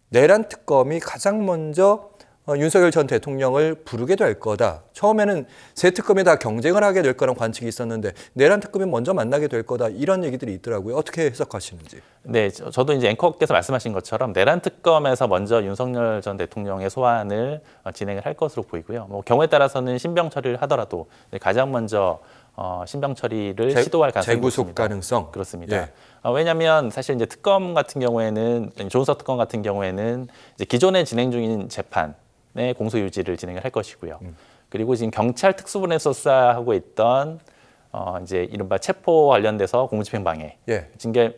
내란 특검이 가장 먼저 윤석열 전 대통령을 부르게 될 거다. 처음에는 새 특검이 다 경쟁을 하게 될 거란 관측이 있었는데 내란 특검이 먼저 만나게 될 거다. 이런 얘기들이 있더라고요. 어떻게 해석하시는지. 네, 저도 이제 앵커께서 말씀하신 것처럼 내란 특검에서 먼저 윤석열 전 대통령의 소환을 진행을 할 것으로 보이고요. 뭐 경우에 따라서는 신병 처리를 하더라도 가장 먼저 신병 처리를 시도할 가능성이 재구속 높습니다. 가능성. 그렇습니다. 예. 왜냐하면 사실 이제 특검 같은 경우에는 조은석 특검 같은 경우에는 이제 기존에 진행 중인 재판의 공소 유지를 진행을 할 것이고요. 그리고 지금 경찰 특수본에서 수사하고 있던 이제 이른바 체포 관련돼서 공무집행 방해, 예.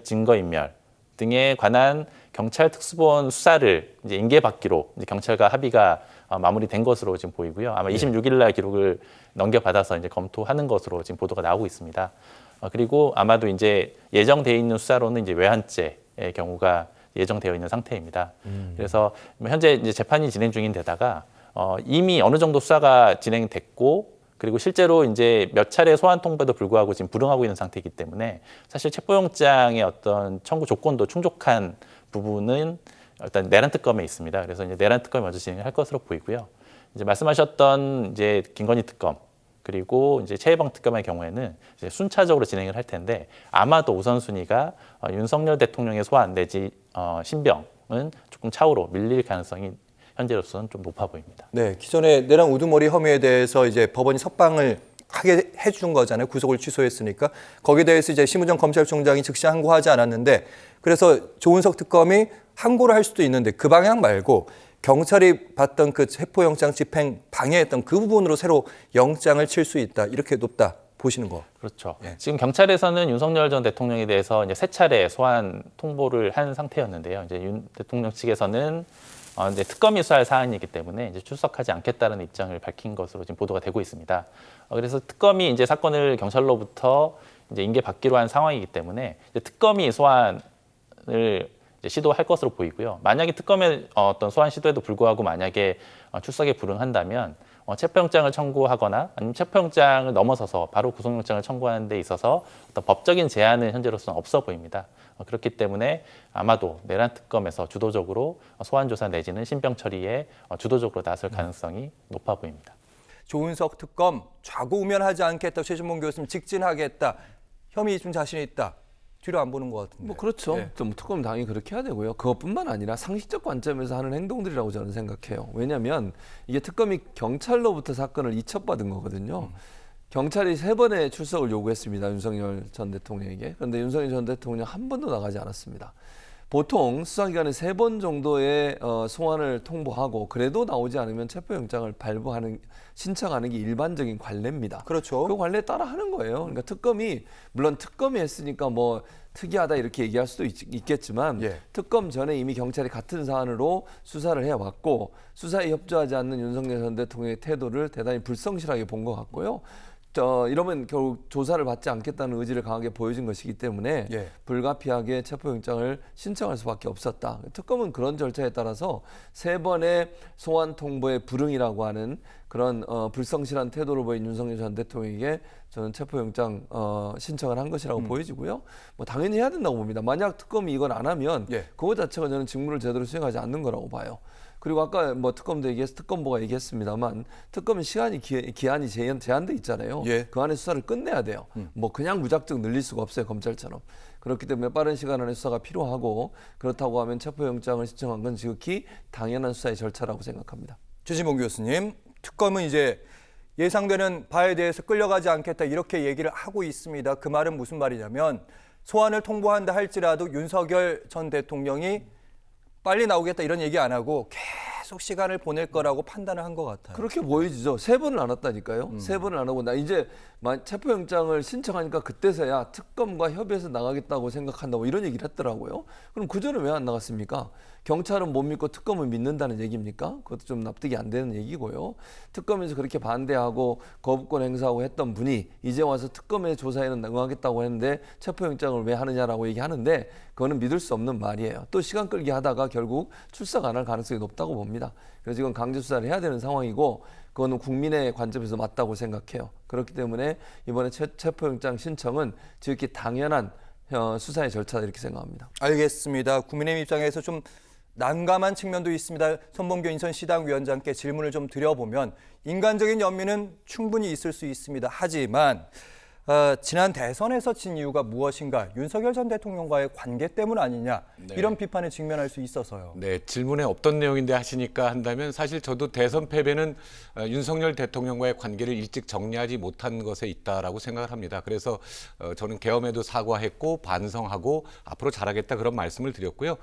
증거인멸 등에 관한 경찰 특수본 수사를 이제 인계받기로 이제 경찰과 합의가 마무리된 것으로 지금 보이고요. 아마 26일 날 기록을 넘겨받아서 이제 검토하는 것으로 지금 보도가 나오고 있습니다. 그리고 아마도 이제 예정되어 있는 수사로는 이제 외환죄의 경우가 예정되어 있는 상태입니다. 그래서 현재 이제 재판이 진행 중인 데다가 이미 어느 정도 수사가 진행됐고 그리고 실제로 이제 몇 차례 소환 통보에도 불구하고 지금 불응하고 있는 상태이기 때문에 사실 체포영장의 어떤 청구 조건도 충족한 부분은 일단 내란 특검에 있습니다. 그래서 이제 내란 특검이 먼저 진행할 것으로 보이고요. 이제 말씀하셨던 이제 김건희 특검 그리고 이제 최혜방 특검의 경우에는 이제 순차적으로 진행을 할 텐데 아마도 우선순위가 윤석열 대통령의 소환 내지 신병은 조금 차후로 밀릴 가능성이 현재로서는 좀 높아 보입니다. 네, 기존에 내란 우두머리 혐의에 대해서 이제 법원이 석방을 하게 해준 거잖아요. 구속을 취소했으니까 거기에 대해서 이제 심우정 검찰총장이 즉시 항고하지 않았는데 그래서 조은석 특검이 항고를 할 수도 있는데 그 방향 말고 경찰이 받던 그 체포영장 집행 방해했던 그 부분으로 새로 영장을 칠 수 있다. 이렇게 높다 보시는 거. 그렇죠. 예. 지금 경찰에서는 윤석열 전 대통령에 대해서 이제 세 차례 소환 통보를 한 상태였는데요. 이제 윤 대통령 측에서는 이제 특검이 수사할 사안이기 때문에 이제 출석하지 않겠다는 입장을 밝힌 것으로 지금 보도가 되고 있습니다. 그래서 특검이 이제 사건을 경찰로부터 이제 인계받기로 한 상황이기 때문에 이제 특검이 소환을 이제 시도할 것으로 보이고요. 만약에 특검의 어떤 소환 시도에도 불구하고 만약에 출석에 불응한다면 체포영장을 청구하거나 아니면 체포영장을 넘어서서 바로 구속영장을 청구하는 데 있어서 어떤 법적인 제한은 현재로서는 없어 보입니다. 그렇기 때문에 아마도 내란 특검에서 주도적으로 소환 조사 내지는 신병 처리에 주도적으로 나설 가능성이 높아 보입니다. 조은석 특검 좌고우면하지 않겠다. 최진봉 교수님 직진하겠다. 혐의 좀 자신 있다. 뒤로 안 보는 것 같은데. 뭐 그렇죠. 예. 좀 특검 당연히 그렇게 해야 되고요. 그것뿐만 아니라 상식적 관점에서 하는 행동들이라고 저는 생각해요. 왜냐하면 이게 특검이 경찰로부터 사건을 이첩받은 거거든요. 경찰이 3번의 출석을 요구했습니다. 윤석열 전 대통령에게. 그런데 윤석열 전 대통령 한 번도 나가지 않았습니다. 보통 수사기관은 3번 정도의 소환을 통보하고 그래도 나오지 않으면 체포영장을 신청하는 게 일반적인 관례입니다. 그렇죠. 그 관례에 따라 하는 거예요. 그러니까 특검이 물론 특검이 했으니까 뭐 특이하다 이렇게 얘기할 수도 있겠지만 예. 특검 전에 이미 경찰이 같은 사안으로 수사를 해왔고 수사에 협조하지 않는 윤석열 전 대통령의 태도를 대단히 불성실하게 본 것 같고요. 이러면 결국 조사를 받지 않겠다는 의지를 강하게 보여준 것이기 때문에 예. 불가피하게 체포영장을 신청할 수밖에 없었다. 특검은 그런 절차에 따라서 3번의 소환 통보의 불응이라고 하는 그런 불성실한 태도를 보인 윤석열 전 대통령에게 저는 체포영장 신청을 한 것이라고 보여지고요. 뭐 당연히 해야 된다고 봅니다. 만약 특검이 이걸 안 하면 예. 그거 자체가 저는 직무를 제대로 수행하지 않는 거라고 봐요. 그리고 아까 뭐 특검보가 얘기했습니다만 특검은 기한이 제한돼 있잖아요. 예. 그 안에 수사를 끝내야 돼요. 뭐 그냥 무작정 늘릴 수가 없어요. 검찰처럼. 그렇기 때문에 빠른 시간 안에 수사가 필요하고 그렇다고 하면 체포영장을 신청한 건 지극히 당연한 수사의 절차라고 생각합니다. 최진봉 교수님, 특검은 이제 예상되는 바에 대해서 끌려가지 않겠다 이렇게 얘기를 하고 있습니다. 그 말은 무슨 말이냐면 소환을 통보한다 할지라도 윤석열 전 대통령이 빨리 나오겠다 이런 얘기 안 하고 계속 시간을 보낼 거라고 판단을 한 것 같아요. 그렇게 보여지죠. 3번을 안 왔다니까요. 3번을 안 하고 나 이제 체포영장을 신청하니까 그때서야 특검과 협의해서 나가겠다고 생각한다고 이런 얘기를 했더라고요. 그럼 그전에 왜 안 나갔습니까? 경찰은 못 믿고 특검은 믿는다는 얘기입니까? 그것도 좀 납득이 안 되는 얘기고요. 특검에서 그렇게 반대하고 거부권 행사하고 했던 분이 이제 와서 특검의 조사에는 응하겠다고 했는데 체포영장을 왜 하느냐라고 얘기하는데 그거는 믿을 수 없는 말이에요. 또 시간 끌기 하다가 결국 출석 안 할 가능성이 높다고 봅니다. 그래서 이건 강제 수사를 해야 되는 상황이고 그거는 국민의 관점에서 맞다고 생각해요. 그렇기 때문에 이번에 체포영장 신청은 지극히 당연한 수사의 절차다 이렇게 생각합니다. 알겠습니다. 국민의힘 입장에서 좀 난감한 측면도 있습니다. 손범규 인천시당 위원장께 질문을 좀 드려보면 인간적인 연민은 충분히 있을 수 있습니다. 하지만 지난 대선에서 진 이유가 무엇인가? 윤석열 전 대통령과의 관계 때문 아니냐? 이런 비판에 직면할 수 있어서요. 네, 질문에 없던 내용인데 하시니까 한다면 사실 저도 대선 패배는 윤석열 대통령과의 관계를 일찍 정리하지 못한 것에 있다라고 생각을 합니다. 그래서 저는 계엄에도 사과했고 반성하고 앞으로 잘하겠다 그런 말씀을 드렸고요.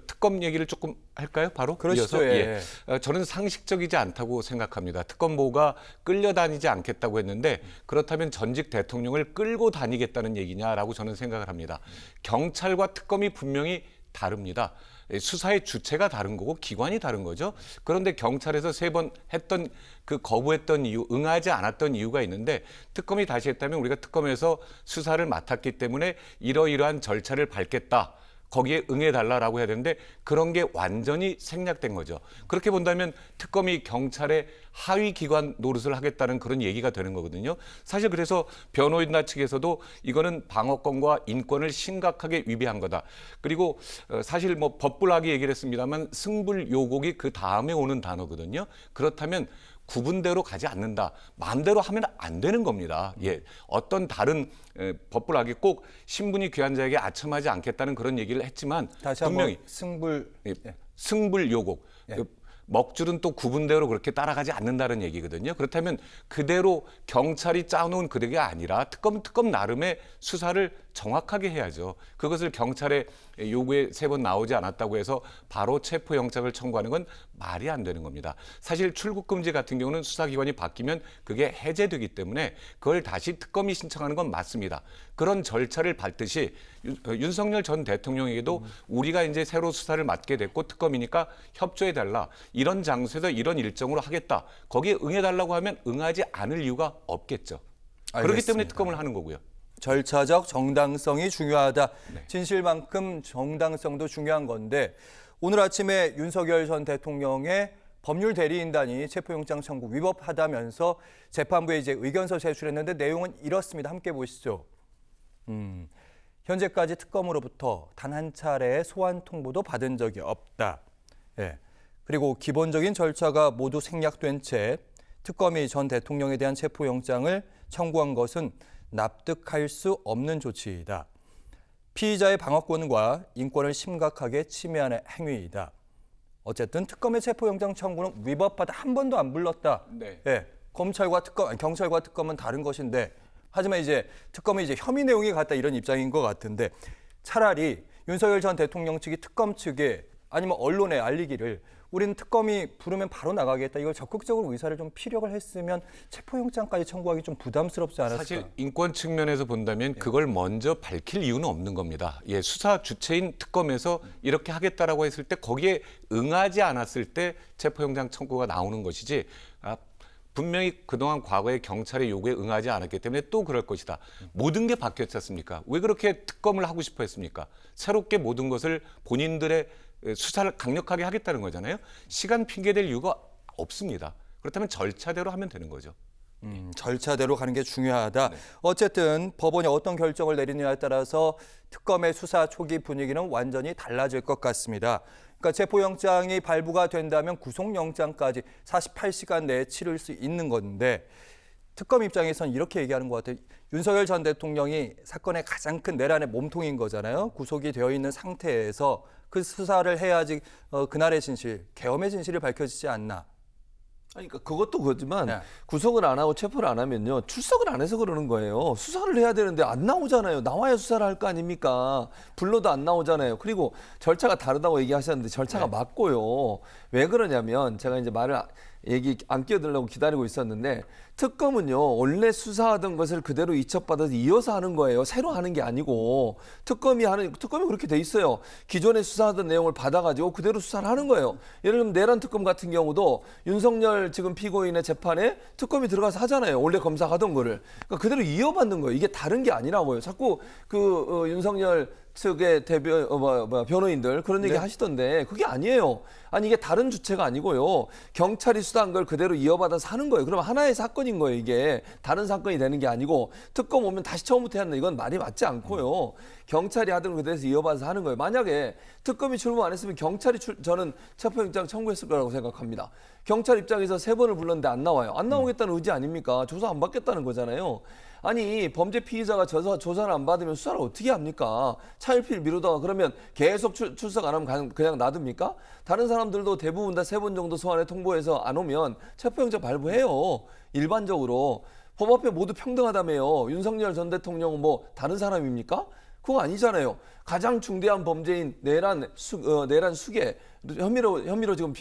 특검 얘기를 조금 할까요? 바로 그러시죠. 이어서? 예. 저는 상식적이지 않다고 생각합니다. 특검보가 끌려다니지 않겠다고 했는데 그렇다면 전직 대통령을 끌고 다니겠다는 얘기냐라고 저는 생각을 합니다. 경찰과 특검이 분명히 다릅니다. 수사의 주체가 다른 거고 기관이 다른 거죠. 그런데 경찰에서 3번 했던 그 거부했던 이유, 응하지 않았던 이유가 있는데 특검이 다시 했다면 우리가 특검에서 수사를 맡았기 때문에 이러이러한 절차를 밟겠다. 거기에 응해달라라고 해야 되는데 그런 게 완전히 생략된 거죠. 그렇게 본다면 특검이 경찰의 하위 기관 노릇을 하겠다는 그런 얘기가 되는 거거든요. 사실 그래서 변호인단 측에서도 이거는 방어권과 인권을 심각하게 위배한 거다. 그리고 사실 뭐 법불하게 얘기를 했습니다만 승불요곡이 그 다음에 오는 단어거든요. 그렇다면 구분대로 가지 않는다. 마음대로 하면 안 되는 겁니다. 예, 어떤 다른 법불학이 꼭 신분이 귀한 자에게 아첨하지 않겠다는 그런 얘기를 했지만 다시 한번 분명히 승불. 승불요곡. 먹줄은 또 구분대로 그렇게 따라가지 않는다는 얘기거든요. 그렇다면 그대로 경찰이 짜놓은 그게 아니라 특검 나름의 수사를 정확하게 해야죠. 그것을 경찰의 요구에 3번 나오지 않았다고 해서 바로 체포영장을 청구하는 건 말이 안 되는 겁니다. 사실 출국금지 같은 경우는 수사기관이 바뀌면 그게 해제되기 때문에 그걸 다시 특검이 신청하는 건 맞습니다. 그런 절차를 밟듯이 윤석열 전 대통령에게도 우리가 이제 새로 수사를 맡게 됐고 특검이니까 협조해달라. 이런 장소에서 이런 일정으로 하겠다. 거기에 응해달라고 하면 응하지 않을 이유가 없겠죠. 그렇기 알겠습니다. 때문에 특검을 하는 거고요. 절차적 정당성이 중요하다. 진실만큼 정당성도 중요한 건데 오늘 아침에 윤석열 전 대통령의 법률 대리인단이 체포영장 청구 위법하다면서 재판부에 이제 의견서 제출했는데 내용은 이렇습니다. 함께 보시죠. 현재까지 특검으로부터 단 한 차례의 소환 통보도 받은 적이 없다. 예. 그리고 기본적인 절차가 모두 생략된 채 특검이 전 대통령에 대한 체포영장을 청구한 것은 납득할 수 없는 조치이다. 피의자의 방어권과 인권을 심각하게 침해하는 행위이다. 어쨌든 특검의 체포영장 청구는 위법하다. 한 번도 안 불렀다. 네. 예, 검찰과 특검, 아니, 경찰과 특검은 다른 것인데 하지만 이제 특검이 이제 혐의 내용이 같다 이런 입장인 것 같은데 차라리 윤석열 전 대통령 측이 특검 측에 아니면 언론에 알리기를 우리는 특검이 부르면 바로 나가겠다. 이걸 적극적으로 의사를 좀 피력을 했으면 체포영장까지 청구하기 좀 부담스럽지 않았을까? 사실 인권 측면에서 본다면 그걸 먼저 밝힐 이유는 없는 겁니다. 예, 수사 주체인 특검에서 이렇게 하겠다라고 했을 때 거기에 응하지 않았을 때 체포영장 청구가 나오는 것이지 분명히 그동안 과거에 경찰의 요구에 응하지 않았기 때문에 또 그럴 것이다. 모든 게 바뀌었지 않습니까? 왜 그렇게 특검을 하고 싶어 했습니까? 새롭게 모든 것을 본인들의 수사를 강력하게 하겠다는 거잖아요. 시간 핑계댈 이유가 없습니다. 그렇다면 절차대로 하면 되는 거죠. 절차대로 가는 게 중요하다. 어쨌든 법원이 어떤 결정을 내리느냐에 따라서 특검의 수사 초기 분위기는 완전히 달라질 것 같습니다. 그러니까 체포영장이 발부가 된다면 구속영장까지 48시간 내에 치를 수 있는 건데 특검 입장에서는 이렇게 얘기하는 것 같아요. 윤석열 전 대통령이 사건의 가장 큰 내란의 몸통인 거잖아요. 구속이 되어 있는 상태에서 그 수사를 해야지 그날의 진실, 계엄의 진실이 밝혀지지 않나. 아니, 그러니까 그것도 그렇지만 네. 구속을 안 하고 체포를 안 하면요. 출석을 안 해서 그러는 거예요. 수사를 해야 되는데 안 나오잖아요. 나와야 수사를 할 거 아닙니까? 불러도 안 나오잖아요. 그리고 절차가 다르다고 얘기하셨는데 절차가 맞고요. 왜 그러냐면 제가 이제 말을 얘기 안 끼어들려고 기다리고 있었는데 특검은요. 원래 수사하던 것을 그대로 이첩받아서 이어서 하는 거예요. 새로 하는 게 아니고 특검이 그렇게 돼 있어요. 기존에 수사하던 내용을 받아가지고 그대로 수사를 하는 거예요. 예를 들면 내란 특검 같은 경우도 윤석열 지금 피고인의 재판에 특검이 들어가서 하잖아요. 원래 검사하던 거를. 그러니까 그대로 이어받는 거예요. 이게 다른 게 아니라고요. 자꾸 윤석열 측의 변호인들 그런 얘기 하시던데 그게 아니에요. 아니 이게 다른 주체가 아니고요. 경찰이 수사한 걸 그대로 이어받아서 하는 거예요. 그럼 하나의 사건인 거예요. 이게 다른 사건이 되는 게 아니고 특검 오면 다시 처음부터 해야 한다. 이건 말이 맞지 않고요. 경찰이 하던 걸 그대로 이어받아서 하는 거예요. 만약에 특검이 출범 안 했으면 경찰이 저는 체포영장 청구했을 거라고 생각합니다. 경찰 입장에서 3번을 불렀는데 안 나와요. 안 나오겠다는 의지 아닙니까? 조사 안 받겠다는 거잖아요. 아니 범죄 피의자가 조사를 안 받으면 수사를 어떻게 합니까? 차일피일 미루다가 그러면 계속 출석 안 하면 그냥 놔둡니까? 다른 사람들도 대부분 다 3번 정도 소환에 통보해서 안 오면 체포영장 발부해요. 일반적으로 법 앞에 모두 평등하다며요. 윤석열 전 대통령은 뭐 다른 사람입니까? 그거 아니잖아요. 가장 중대한 범죄인 내란 수계 혐의로 지금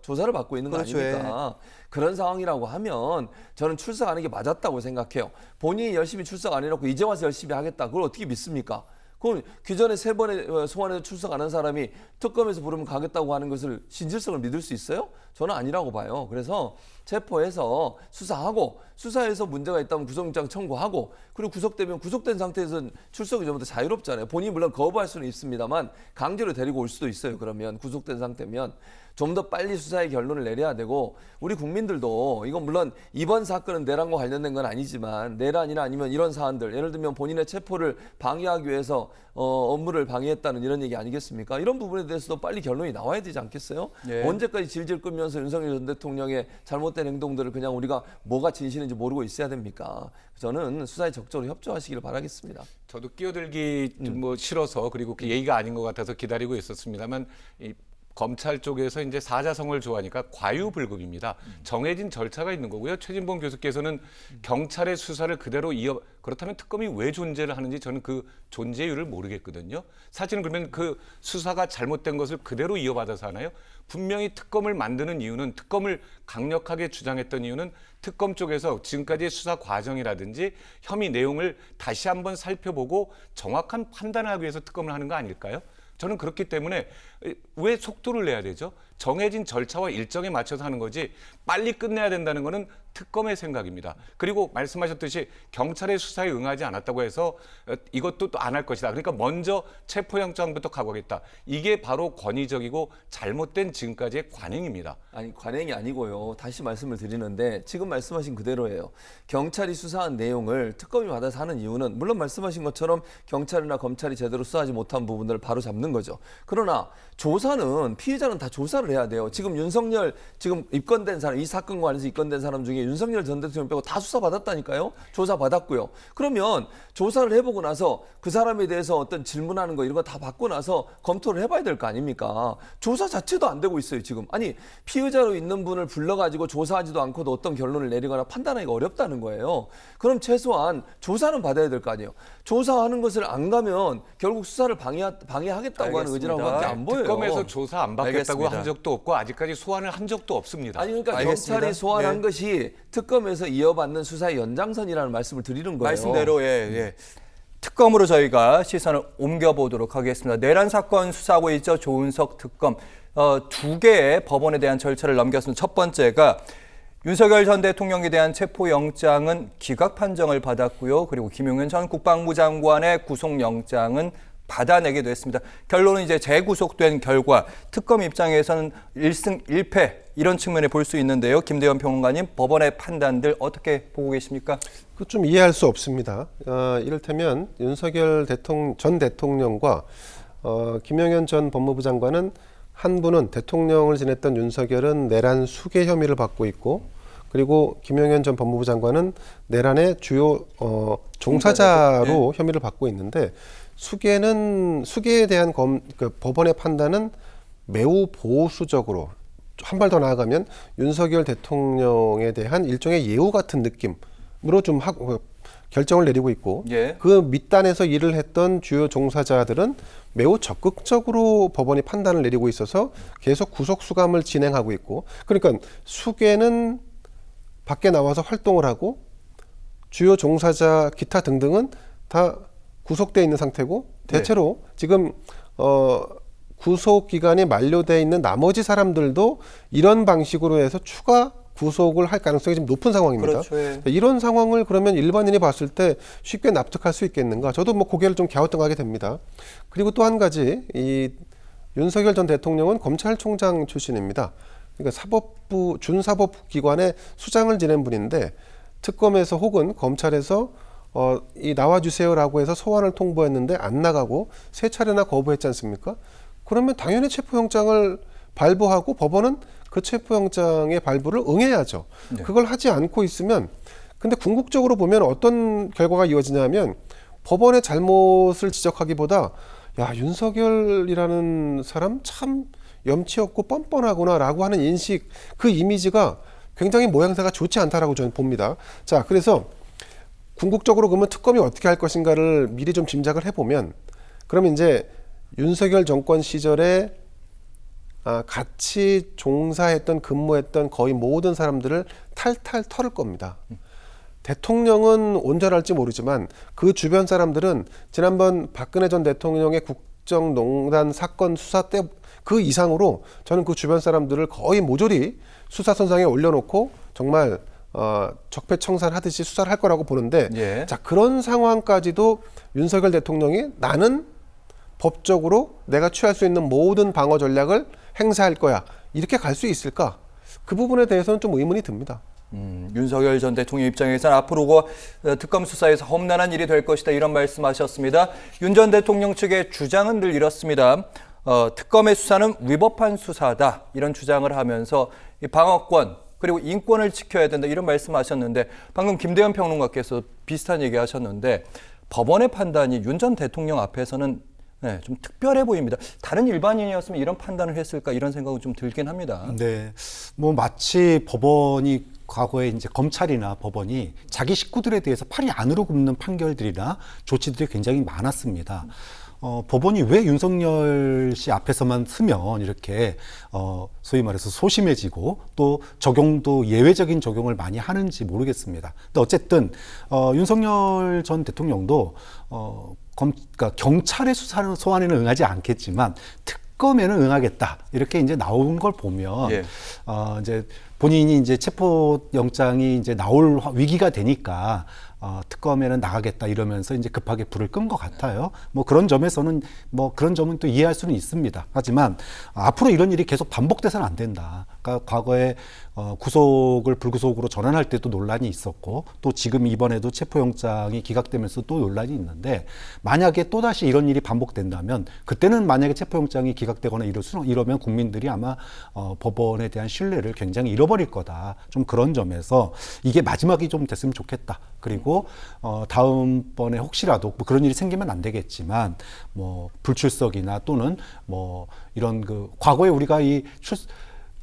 조사를 받고 있는 거 그렇죠. 아닙니까? 그런 상황이라고 하면 저는 출석하는 게 맞았다고 생각해요. 본인이 열심히 출석 안 해놓고 이제 와서 열심히 하겠다. 그걸 어떻게 믿습니까? 그럼 기존에 3번에 소환해서 출석 안 한 사람이 특검에서 부르면 가겠다고 하는 것을 진실성을 믿을 수 있어요? 저는 아니라고 봐요. 그래서 체포해서 수사하고 수사해서 문제가 있다면 구속영장 청구하고 그리고 구속되면 구속된 상태에서는 출석이 좀 더 자유롭잖아요. 본인이 물론 거부할 수는 있습니다만 강제로 데리고 올 수도 있어요. 그러면 구속된 상태면 좀 더 빨리 수사의 결론을 내려야 되고 우리 국민들도 이건 물론 이번 사건은 내란과 관련된 건 아니지만 내란이나 아니면 이런 사안들 예를 들면 본인의 체포를 방해하기 위해서 업무를 방해했다는 이런 얘기 아니겠습니까? 이런 부분에 대해서도 빨리 결론이 나와야 되지 않겠어요? 예. 언제까지 질질 끌면서 윤석열 전 대통령의 잘못된 행동들을 그냥 우리가 뭐가 진실인지 모르고 있어야 됩니까? 저는 수사에 적극적으로 협조하시기를 바라겠습니다. 저도 끼어들기 뭐 싫어서 그리고 그 예의가 아닌 것 같아서 기다리고 있었습니다만 이 검찰 쪽에서 이제 사자성어를 좋아하니까 과유불급입니다. 정해진 절차가 있는 거고요. 최진봉 교수께서는 경찰의 수사를 그대로 그렇다면 특검이 왜 존재를 하는지 저는 그 존재 이유를 모르겠거든요. 사실은 그러면 그 수사가 잘못된 것을 그대로 이어받아서 하나요? 분명히 특검을 만드는 이유는 특검을 강력하게 주장했던 이유는 특검 쪽에서 지금까지의 수사 과정이라든지 혐의 내용을 다시 한번 살펴보고 정확한 판단을 하기 위해서 특검을 하는 거 아닐까요? 저는 그렇기 때문에 왜 속도를 내야 되죠? 정해진 절차와 일정에 맞춰서 하는 거지 빨리 끝내야 된다는 거는 특검의 생각입니다. 그리고 말씀하셨듯이 경찰의 수사에 응하지 않았다고 해서 이것도 또 안 할 것이다. 그러니까 먼저 체포영장부터 가보겠다. 이게 바로 권위적이고 잘못된 지금까지의 관행입니다. 아니 관행이 아니고요. 다시 말씀을 드리는데 지금 말씀하신 그대로예요. 경찰이 수사한 내용을 특검이 받아서 하는 이유는 물론 말씀하신 것처럼 경찰이나 검찰이 제대로 수사하지 못한 부분들을 바로 잡는 거죠. 그러나 조사는 피해자는 다 조사를 해야 돼요. 지금 윤석열 지금 입건된 사람 이 사건과 관련해서 입건된 사람 중에 윤석열 전 대통령 빼고 다 수사 받았다니까요. 조사 받았고요. 그러면 조사를 해보고 나서 그 사람에 대해서 어떤 질문하는 거 이런 거 다 받고 나서 검토를 해봐야 될 거 아닙니까? 조사 자체도 안 되고 있어요 지금. 아니 피의자로 있는 분을 불러가지고 조사하지도 않고도 어떤 결론을 내리거나 판단하기가 어렵다는 거예요. 그럼 최소한 조사는 받아야 될 거 아니에요. 조사하는 것을 안 가면 결국 수사를 방해하겠다고 하는 의지라고밖에 안 보여요. 특검에서 조사 안 받겠다고 알겠습니다. 한 적도 없고 아직까지 소환을 한 적도 없습니다. 아니 그러니까 알겠습니다. 경찰이 소환한 네. 것이 특검에서 이어받는 수사의 연장선이라는 말씀을 드리는 거예요. 말씀대로 예. 특검으로 저희가 시선을 옮겨보도록 하겠습니다. 내란 사건 수사하고 있죠. 조은석 특검. 2개의 법원에 대한 절차를 넘겼습니다. 첫 번째가 윤석열 전 대통령에 대한 체포영장은 기각 판정을 받았고요. 그리고 김용현 전 국방부 장관의 구속영장은 받아내게 됐습니다. 결론은 이제 재구속된 결과 특검 입장에서는 1승 1패 이런 측면에 볼 수 있는데요. 김대현 평론가님, 법원의 판단들 어떻게 보고 계십니까? 그 좀 이해할 수 없습니다. 이를테면 윤석열 전 대통령과 김용현 전 법무부 장관은 한 분은 대통령을 지냈던 윤석열은 내란 수계 혐의를 받고 있고 그리고 김용현 전 법무부 장관은 내란의 주요 종사자로 혐의를 받고 있는데 수계에 대한 법원의 판단은 매우 보수적으로 한 발 더 나아가면 윤석열 대통령에 대한 일종의 예우 같은 느낌으로 좀 결정을 내리고 있고 예. 그 밑단에서 일을 했던 주요 종사자들은 매우 적극적으로 법원이 판단을 내리고 있어서 계속 구속 수감을 진행하고 있고 그러니까 수계는 밖에 나와서 활동을 하고 주요 종사자 기타 등등은 다 구속돼 있는 상태고 대체로 지금 구속 기간이 만료돼 있는 나머지 사람들도 이런 방식으로 해서 추가 구속을 할 가능성이 지금 높은 상황입니다. 그렇죠. 예. 이런 상황을 그러면 일반인이 봤을 때 쉽게 납득할 수 있겠는가? 저도 뭐 고개를 좀 갸우뚱하게 됩니다. 그리고 또 한 가지, 이 윤석열 전 대통령은 검찰총장 출신입니다. 그러니까 사법부 준사법부 기관의 수장을 지낸 분인데 특검에서 혹은 검찰에서 이 나와주세요라고 해서 소환을 통보했는데 안 나가고 3차례나 거부했지 않습니까? 그러면 당연히 체포영장을 발부하고 법원은 그 체포영장의 발부를 응해야죠. 네. 그걸 하지 않고 있으면 근데 궁극적으로 보면 어떤 결과가 이어지냐면 법원의 잘못을 지적하기보다 야 윤석열이라는 사람 참 염치 없고 뻔뻔하구나라고 하는 인식 그 이미지가 굉장히 모양새가 좋지 않다라고 저는 봅니다. 자 그래서 궁극적으로 그러면 특검이 어떻게 할 것인가를 미리 좀 짐작을 해보면 그러면 이제 윤석열 정권 시절에 같이 종사했던 근무했던 거의 모든 사람들을 탈탈 털을 겁니다. 대통령은 온전할지 모르지만 그 주변 사람들은 지난번 박근혜 전 대통령의 국정농단 사건 수사 때 그 이상으로 저는 그 주변 사람들을 거의 모조리 수사선상에 올려놓고 정말 적폐청산하듯이 수사를 할 거라고 보는데 예. 자 그런 상황까지도 윤석열 대통령이 나는 법적으로 내가 취할 수 있는 모든 방어 전략을 행사할 거야 이렇게 갈 수 있을까? 그 부분에 대해서는 좀 의문이 듭니다. 윤석열 전 대통령 입장에서는 앞으로 특검 수사에서 험난한 일이 될 것이다 이런 말씀하셨습니다. 윤 전 대통령 측의 주장은 늘 이렇습니다. 특검의 수사는 위법한 수사다 이런 주장을 하면서 이 방어권 그리고 인권을 지켜야 된다 이런 말씀하셨는데 방금 김대현 평론가께서 비슷한 얘기하셨는데 법원의 판단이 윤 전 대통령 앞에서는 네, 좀 특별해 보입니다. 다른 일반인이었으면 이런 판단을 했을까 이런 생각은 좀 들긴 합니다. 네, 뭐 마치 법원이 과거에 이제 검찰이나 법원이 자기 식구들에 대해서 팔이 안으로 굽는 판결들이나 조치들이 굉장히 많았습니다. 법원이 왜 윤석열 씨 앞에서만 서면 이렇게 소위 말해서 소심해지고 또 적용도 예외적인 적용을 많이 하는지 모르겠습니다. 근데 어쨌든 윤석열 전 대통령도 그러니까 경찰의 수사는 소환에는 응하지 않겠지만 특검에는 응하겠다 이렇게 이제 나온 걸 보면 예. 이제 본인이 이제 체포 영장이 이제 나올 위기가 되니까 특검에는 나가겠다 이러면서 이제 급하게 불을 끈 것 같아요. 뭐 그런 점에서는 뭐 그런 점은 또 이해할 수는 있습니다. 하지만 앞으로 이런 일이 계속 반복돼서는 안 된다. 그러니까 과거에 구속을 불구속으로 전환할 때도 논란이 있었고 또 지금 이번에도 체포영장이 기각되면서 또 논란이 있는데 만약에 또다시 이런 일이 반복된다면 그때는 만약에 체포영장이 기각되거나 이러면 국민들이 아마 법원에 대한 신뢰를 굉장히 잃어버릴 거다. 좀 그런 점에서 이게 마지막이 좀 됐으면 좋겠다. 그리고 다음번에 혹시라도 뭐 그런 일이 생기면 안 되겠지만 뭐 불출석이나 또는 뭐 이런 그 과거에 우리가 이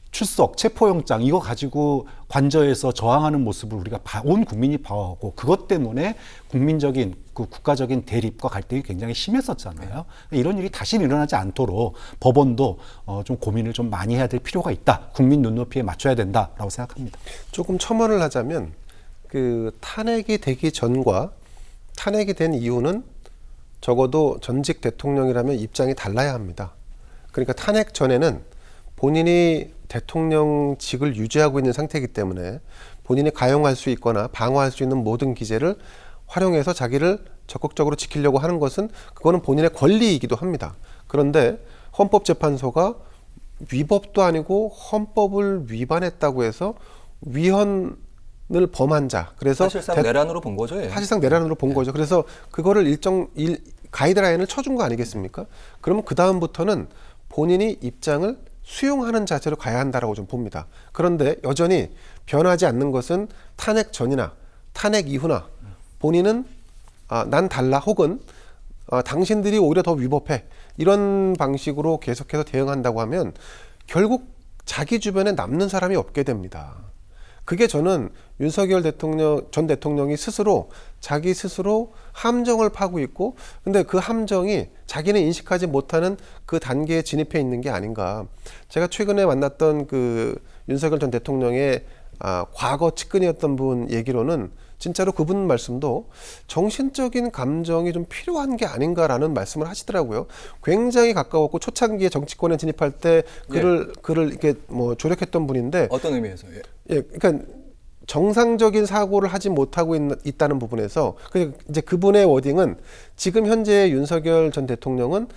출석, 체포영장 이거 가지고 관저에서 저항하는 모습을 우리가 온 국민이 봐오고 그것 때문에 국민적인 그 국가적인 대립과 갈등이 굉장히 심했었잖아요. 이런 일이 다시 일어나지 않도록 법원도 좀 고민을 좀 많이 해야 될 필요가 있다. 국민 눈높이에 맞춰야 된다라고 생각합니다. 조금 첨언을 하자면 그 탄핵이 되기 전과 탄핵이 된 이후는 적어도 전직 대통령이라면 입장이 달라야 합니다. 그러니까 탄핵 전에는 본인이 대통령직을 유지하고 있는 상태이기 때문에 본인이 가용할 수 있거나 방어할 수 있는 모든 기제를 활용해서 자기를 적극적으로 지키려고 하는 것은 그거는 본인의 권리이기도 합니다. 그런데 헌법재판소가 위법도 아니고 헌법을 위반했다고 해서 위헌을 범한 자, 그래서 사실상 내란으로 본 거죠. 예. 사실상 내란으로 본 거죠. 그래서 그거를 일정 가이드라인을 쳐준 거 아니겠습니까? 그러면 그 다음부터는 본인이 입장을 수용하는 자세로 가야 한다라고 좀 봅니다. 그런데 여전히 변하지 않는 것은 탄핵 전이나 탄핵 이후나 본인은 난 달라 혹은 당신들이 오히려 더 위법해 이런 방식으로 계속해서 대응한다고 하면 결국 자기 주변에 남는 사람이 없게 됩니다. 그게 저는 윤석열 전 대통령이 스스로 자기 스스로 함정을 파고 있고 근데 그 함정이 자기는 인식하지 못하는 그 단계에 진입해 있는 게 아닌가. 제가 최근에 만났던 그 윤석열 전 대통령의 과거 측근이었던 분 얘기로는 진짜로 그분 말씀도 정신적인 감정이 좀 필요한 게 아닌가라는 말씀을 하시더라고요. 굉장히 가까웠고 초창기에 정치권에 진입할 때 글을 이렇게 뭐 조력했던 분인데 어떤 의미에서? 예. 그러니까 정상적인 사고를 하지 못하고 있다는 부분에서 이제 그분의 워딩은 지금 현재 윤석열 전 대통령은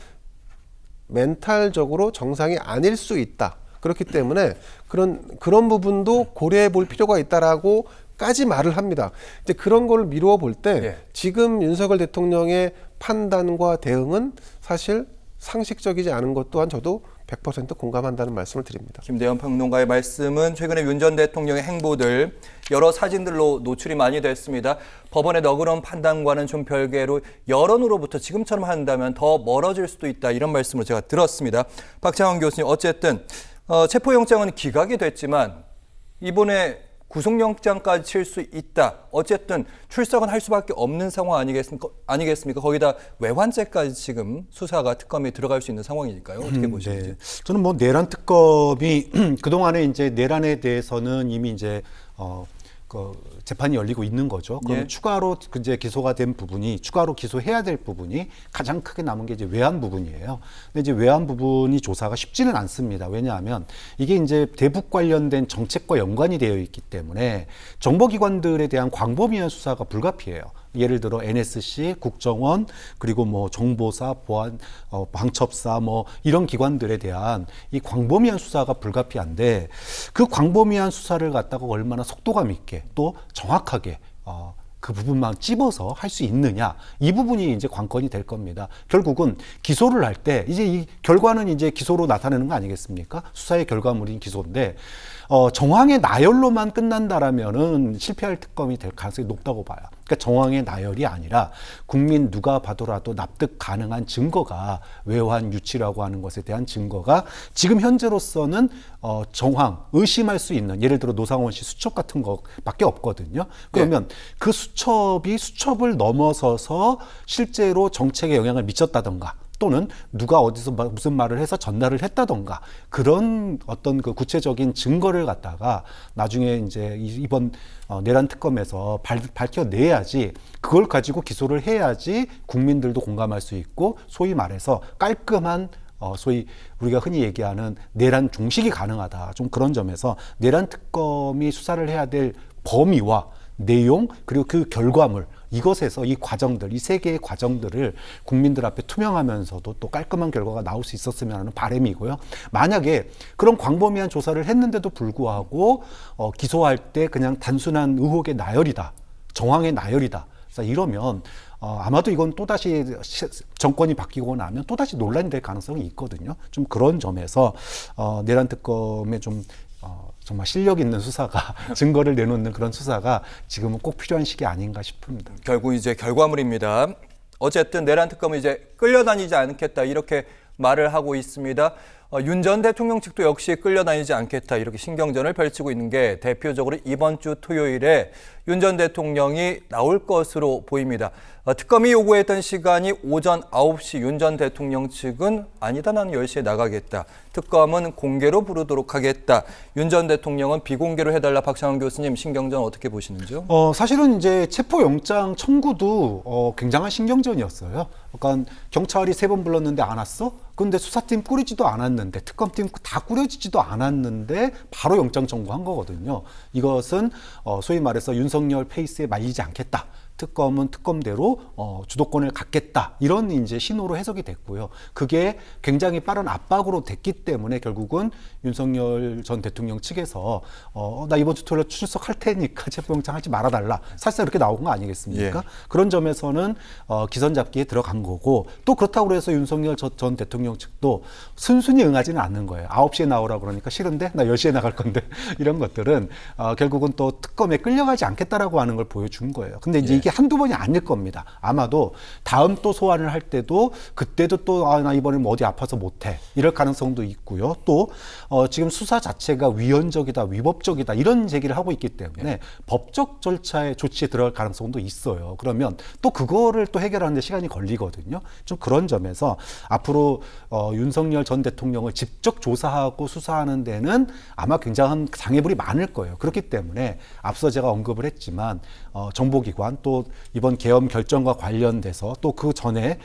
멘탈적으로 정상이 아닐 수 있다. 그렇기 때문에 그런 부분도 고려해 볼 필요가 있다라고까지 말을 합니다. 이제 그런 걸 미루어 볼 때 지금 윤석열 대통령의 판단과 대응은 사실 상식적이지 않은 것 또한 저도 100% 공감한다는 말씀을 드립니다. 김대현 평론가의 말씀은 최근에 윤 전 대통령의 행보들 여러 사진들로 노출이 많이 됐습니다. 법원의 너그러운 판단과는 좀 별개로 여론으로부터 지금처럼 한다면 더 멀어질 수도 있다 이런 말씀을 제가 들었습니다. 박창원 교수님 어쨌든 체포영장은 기각이 됐지만 이번에 구속영장까지 칠 수 있다. 어쨌든 출석은 할 수밖에 없는 상황 아니겠습니까? 거기다 외환죄까지 지금 수사가 특검에 들어갈 수 있는 상황이니까요. 어떻게 보시는지? 네. 저는 뭐 내란 특검이 그동안에 이제 내란에 대해서는 이미 이제 그 재판이 열리고 있는 거죠. 그럼 추가로 이제 기소가 된 부분이 추가로 기소해야 될 부분이 가장 크게 남은 게 이제 외환 부분이에요. 근데 이제 외환 부분이 조사가 쉽지는 않습니다. 왜냐하면 이게 이제 대북 관련된 정책과 연관이 되어 있기 때문에 정보기관들에 대한 광범위한 수사가 불가피해요. 예를 들어 NSC, 국정원, 그리고 뭐 정보사, 보안, 방첩사 뭐 이런 기관들에 대한 이 광범위한 수사가 불가피한데 그 광범위한 수사를 갖다가 얼마나 속도감 있게 또 정확하게 그 부분만 찝어서 할 수 있느냐 이 부분이 이제 관건이 될 겁니다. 결국은 기소를 할 때 이제 이 결과는 이제 기소로 나타내는 거 아니겠습니까? 수사의 결과물인 기소인데 정황의 나열로만 끝난다라면은 실패할 특검이 될 가능성이 높다고 봐요. 그러니까 정황의 나열이 아니라 국민 누가 봐도라도 납득 가능한 증거가 외환 유치라고 하는 것에 대한 증거가 지금 현재로서는 정황 의심할 수 있는 예를 들어 노상원 씨 수첩 같은 거밖에 없거든요. 그러면 그 수첩을 넘어서서 실제로 정책에 영향을 미쳤다던가 또는 누가 어디서 무슨 말을 해서 전달을 했다던가 그런 어떤 그 구체적인 증거를 갖다가 나중에 이제 이번 내란 특검에서 밝혀내야지 그걸 가지고 기소를 해야지 국민들도 공감할 수 있고 소위 말해서 깔끔한 소위 우리가 흔히 얘기하는 내란 종식이 가능하다. 좀 그런 점에서 내란 특검이 수사를 해야 될 범위와 내용 그리고 그 결과물 이것에서 이 과정들, 이 세 개의 과정들을 국민들 앞에 투명하면서도 또 깔끔한 결과가 나올 수 있었으면 하는 바람이고요. 만약에 그런 광범위한 조사를 했는데도 불구하고 기소할 때 그냥 단순한 의혹의 나열이다, 정황의 나열이다. 그래서 이러면 아마도 이건 또다시 정권이 바뀌고 나면 또다시 논란이 될 가능성이 있거든요. 좀 그런 점에서 내란 특검에 좀 정말 실력 있는 수사가 증거를 내놓는 그런 수사가 지금은 꼭 필요한 시기 아닌가 싶습니다. 결국 이제 결과물입니다. 어쨌든 내란 특검은 이제 끌려다니지 않겠다 이렇게 말을 하고 있습니다. 윤 전 대통령 측도 역시 끌려다니지 않겠다 이렇게 신경전을 펼치고 있는 게 대표적으로 이번 주 토요일에 윤 전 대통령이 나올 것으로 보입니다. 특검이 요구했던 시간이 오전 9시 윤 전 대통령 측은 아니다 나는 10시에 나가겠다. 특검은 공개로 부르도록 하겠다. 윤 전 대통령은 비공개로 해달라. 박창원 교수님 신경전 어떻게 보시는지요? 사실은 이제 체포영장 청구도 굉장한 신경전이었어요. 그러니까 경찰이 3번 불렀는데 안 왔어? 근데 수사팀 꾸리지도 않았는데 특검팀 다 꾸려지지도 않았는데 바로 영장 청구한 거거든요. 이것은 소위 말해서 윤석열 페이스에 말리지 않겠다. 특검은 특검대로 주도권을 갖겠다. 이런 이제 신호로 해석이 됐고요. 그게 굉장히 빠른 압박으로 됐기 때문에 결국은 윤석열 전 대통령 측에서 나 이번 주 토요일에 출석할 테니까 체포영장 하지 말아달라. 사실상 이렇게 나온 거 아니겠습니까? 그런 점에서는 기선 잡기에 들어간 거고 또 그렇다고 해서 윤석열 전 대통령 측도 순순히 응하지는 않는 거예요. 9시에 나오라고 그러니까 싫은데 나 10시에 나갈 건데 이런 것들은 결국은 또 특검에 끌려가지 않겠다라고 하는 걸 보여준 거예요. 근데 이제 이게 이게 한두 번이 아닐 겁니다. 아마도 다음 또 소환을 할 때도 그때도 또 나 이번에 뭐 어디 아파서 못해 이럴 가능성도 있고요. 또 지금 수사 자체가 위헌적이다, 위법적이다 이런 제기를 하고 있기 때문에 법적 절차의 조치에 들어갈 가능성도 있어요. 그러면 또 그거를 또 해결하는데 시간이 걸리거든요. 좀 그런 점에서 앞으로 윤석열 전 대통령을 직접 조사하고 수사하는 데는 아마 굉장한 장애물이 많을 거예요. 그렇기 때문에 앞서 제가 언급을 했지만 정보기관 또 이번 계엄 결정과 관련돼서 또 그 전에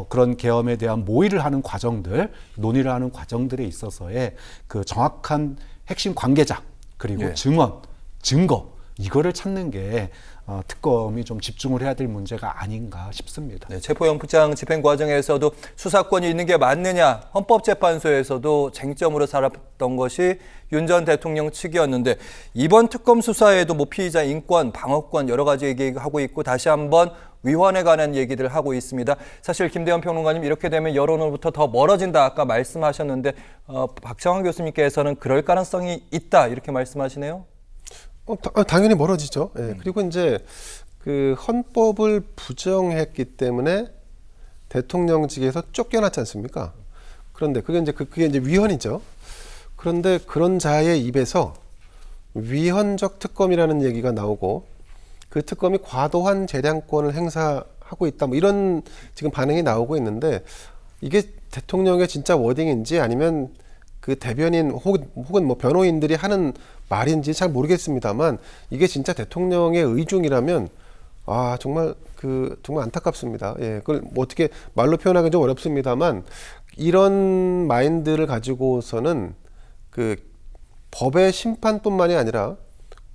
그런 계엄에 대한 모의를 하는 과정들, 논의를 하는 과정들에 있어서의 그 정확한 핵심 관계자 그리고 예. 증언, 증거 이거를 찾는 게 특검이 좀 집중을 해야 될 문제가 아닌가 싶습니다. 네, 체포영장 집행 과정에서도 수사권이 있는 게 맞느냐 헌법재판소에서도 쟁점으로 삼았던 것이 윤 전 대통령 측이었는데 이번 특검 수사에도 뭐 피의자 인권, 방어권 여러 가지 얘기하고 있고 다시 한번 위헌에 관한 얘기들을 하고 있습니다. 사실 김대현 평론가님 이렇게 되면 여론으로부터 더 멀어진다 아까 말씀하셨는데 박창원 교수님께서는 그럴 가능성이 있다 이렇게 말씀하시네요. 당연히 멀어지죠. 예. 그리고 이제 그 헌법을 부정했기 때문에 대통령직에서 쫓겨났지 않습니까? 그런데 그게 이제 위헌이죠. 그런데 그런 자의 입에서 위헌적 특검이라는 얘기가 나오고 그 특검이 과도한 재량권을 행사하고 있다. 뭐 이런 지금 반응이 나오고 있는데 이게 대통령의 진짜 워딩인지 아니면 그 대변인 혹은 뭐 변호인들이 하는 말인지 잘 모르겠습니다만 이게 진짜 대통령의 의중이라면 정말 정말 안타깝습니다. 예, 그걸 뭐 어떻게 말로 표현하기 좀 어렵습니다만 이런 마인드를 가지고서는 그 법의 심판뿐만이 아니라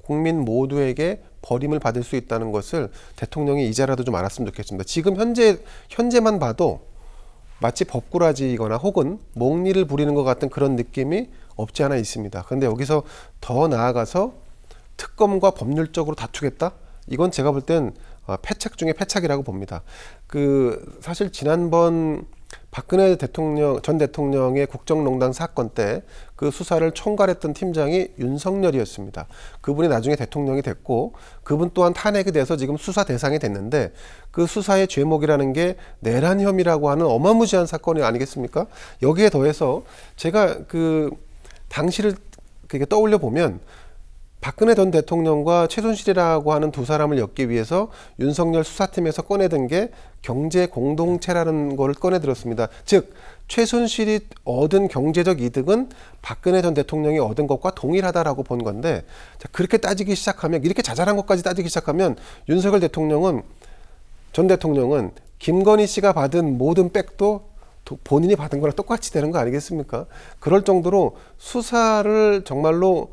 국민 모두에게 버림을 받을 수 있다는 것을 대통령이 이제라도 좀 알았으면 좋겠습니다. 지금 현재만 봐도 마치 법꾸라지거나 혹은 몽리를 부리는 것 같은 그런 느낌이 없지 않아 있습니다. 그런데 여기서 더 나아가서 특검과 법률적으로 다투겠다? 이건 제가 볼 땐 패착 중에 패착이라고 봅니다. 사실 지난번 박근혜 전 대통령의 국정농단 사건 때 그 수사를 총괄했던 팀장이 윤석열이었습니다. 그분이 나중에 대통령이 됐고 그분 또한 탄핵이 돼서 지금 수사 대상이 됐는데 그 수사의 죄목이라는 게 내란 혐의라고 하는 어마무시한 사건이 아니겠습니까? 여기에 더해서 제가 당시를 떠올려 보면 박근혜 전 대통령과 최순실이라고 하는 두 사람을 엮기 위해서 윤석열 수사팀에서 꺼내든 게 경제 공동체라는 걸 꺼내들었습니다. 즉 최순실이 얻은 경제적 이득은 박근혜 전 대통령이 얻은 것과 동일하다라고 본 건데 그렇게 따지기 시작하면 이렇게 자잘한 것까지 따지기 시작하면 윤석열 전 대통령은 김건희 씨가 받은 모든 백도 본인이 받은 거랑 똑같이 되는 거 아니겠습니까? 그럴 정도로 수사를 정말로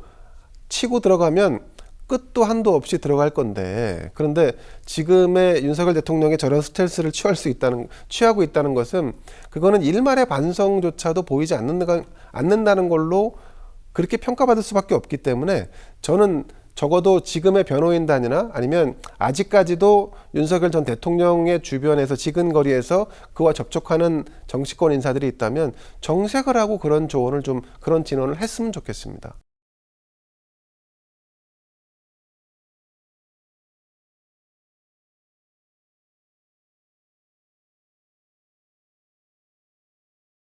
치고 들어가면 끝도 한도 없이 들어갈 건데 그런데 지금의 윤석열 대통령의 저런 스텔스를 취하고 있다는 것은 그거는 일말의 반성조차도 보이지 않는다는 걸로 그렇게 평가받을 수밖에 없기 때문에 저는 적어도 지금의 변호인단이나 아니면 아직까지도 윤석열 전 대통령의 주변에서 지근거리에서 그와 접촉하는 정치권 인사들이 있다면 정색을 하고 그런 조언을 그런 진언을 했으면 좋겠습니다.